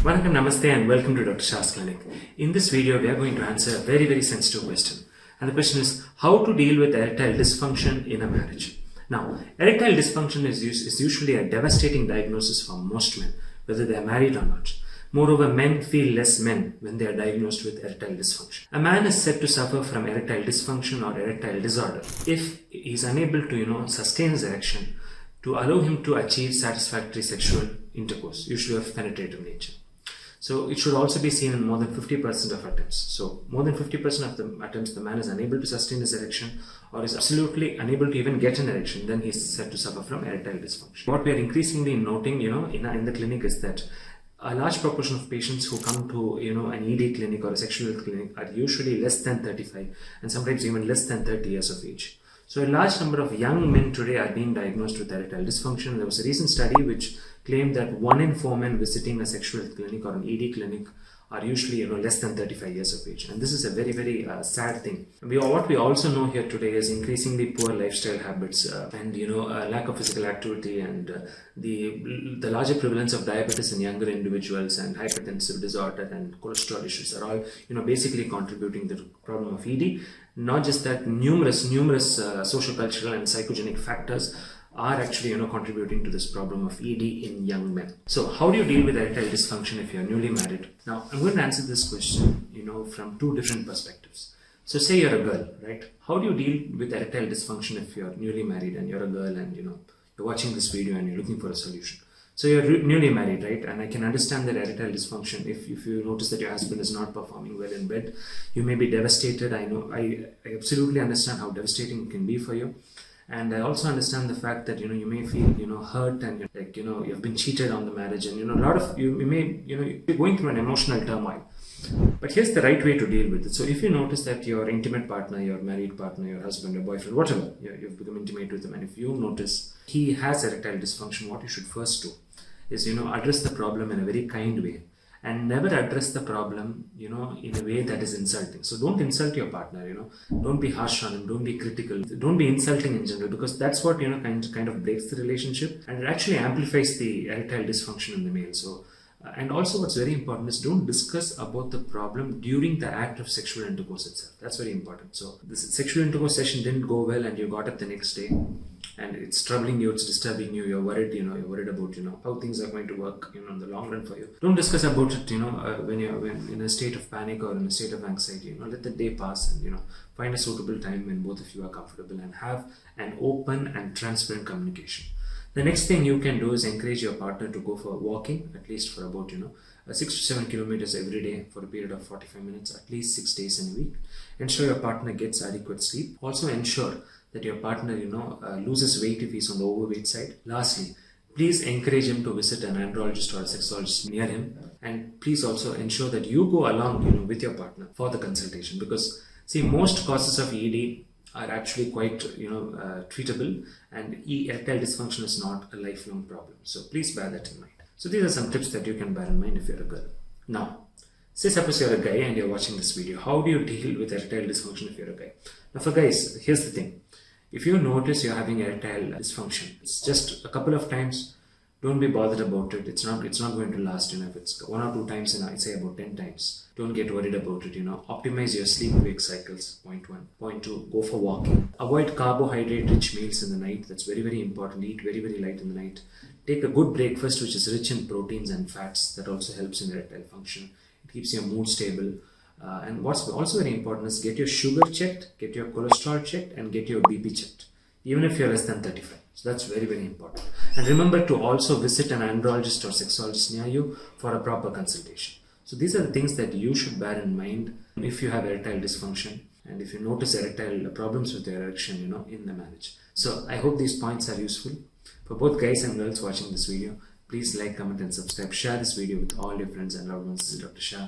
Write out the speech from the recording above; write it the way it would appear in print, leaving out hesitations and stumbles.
Vanakkam, Namaste and welcome to Dr. Shah's clinic. In this video, we are going to answer a very sensitive question. And the question is, how to deal with erectile dysfunction in a marriage? Now, erectile dysfunction is usually a devastating diagnosis for most men, whether they are married or not. Moreover, men feel less men when they are diagnosed with erectile dysfunction. A man is said to suffer from erectile dysfunction or erectile disorder if he is unable to, sustain his erection to allow him to achieve satisfactory sexual intercourse, usually of penetrative nature. So it should also be seen in more than 50% of attempts. So more than 50% of the attempts, the man is unable to sustain his erection or is absolutely unable to even get an erection, then he is said to suffer from erectile dysfunction. What we are increasingly noting, in the clinic is that a large proportion of patients who come to, an ED clinic or a sexual health clinic are usually less than 35 and sometimes even less than 30 years of age. So a large number of young men today are being diagnosed with erectile dysfunction. There was a recent study which claimed that 1 in 4 men visiting a sexual health clinic or an ED clinic are usually less than 35 years of age, and this is a very sad thing. What we also know here today is increasingly poor lifestyle habits and lack of physical activity and the larger prevalence of diabetes in younger individuals and hypertensive disorder and cholesterol issues are all basically contributing to the problem of ED. Not just that, numerous social, cultural and psychogenic factors are actually contributing to this problem of ED in young men. So how do you deal with erectile dysfunction if you are newly married? Now I'm going to answer this question from two different perspectives. So say you're a girl, right? How do you deal with erectile dysfunction if you're newly married and you're a girl and you're watching this video and you're looking for a solution? So you're newly married, right? And I can understand that erectile dysfunction, if you notice that your husband is not performing well in bed, you may be devastated. I absolutely understand how devastating it can be for you. And I also understand the fact that you may feel hurt and you've been cheated on the marriage, and a lot of you're going through an emotional turmoil. But here's the right way to deal with it. So if you notice that your intimate partner, your married partner, your husband, your boyfriend, whatever, you've become intimate with him, and if you notice he has erectile dysfunction, what you should first do is address the problem in a very kind way. And never address the problem, in a way that is insulting. So don't insult your partner, don't be harsh on him, don't be critical, don't be insulting in general, because that's what, kind of breaks the relationship and it actually amplifies the erectile dysfunction in the male. So, and also what's very important is don't discuss about the problem during the act of sexual intercourse itself. That's very important. So this sexual intercourse session didn't go well and you got it the next day and it's troubling you, it's disturbing you, you're worried, you're worried about, how things are going to work, in the long run for you. Don't discuss about it, when you're in a state of panic or in a state of anxiety, let the day pass and, find a suitable time when both of you are comfortable and have an open and transparent communication. The next thing you can do is encourage your partner to go for walking, at least for about, 6 to 7 kilometers every day for a period of 45 minutes, at least 6 days in a week. Ensure your partner gets adequate sleep. Also ensure that your partner, loses weight if he's on the overweight side. Lastly, please encourage him to visit an andrologist or a sexologist near him. And please also ensure that you go along, with your partner for the consultation, because see, most causes of ED are actually quite, treatable, and erectile dysfunction is not a lifelong problem. So please bear that in mind. So these are some tips that you can bear in mind if you're a girl. Now, say suppose you're a guy and you're watching this video. How do you deal with erectile dysfunction if you're a guy? Now for guys, here's the thing. If you notice you're having erectile dysfunction, it's just a couple of times. Don't be bothered about it. It's not going to last. If it's 1 or 2 times, and I'd say about 10 times, don't get worried about it. Optimize your sleep-wake cycles. Point 1. Point 2, go for walking. Avoid carbohydrate-rich meals in the night. That's very important. Eat very light in the night. Take a good breakfast, which is rich in proteins and fats. That also helps in erectile function. It keeps your mood stable. And what's also very important is get your sugar checked, get your cholesterol checked, and get your BP checked, even if you're less than 35. So that's very important. And remember to also visit an andrologist or sexologist near you for a proper consultation. So these are the things that you should bear in mind if you have erectile dysfunction and if you notice erectile problems with your erection, in the marriage. So I hope these points are useful. For both guys and girls watching this video, please like, comment and subscribe. Share this video with all your friends and loved ones. This is Dr. Shah.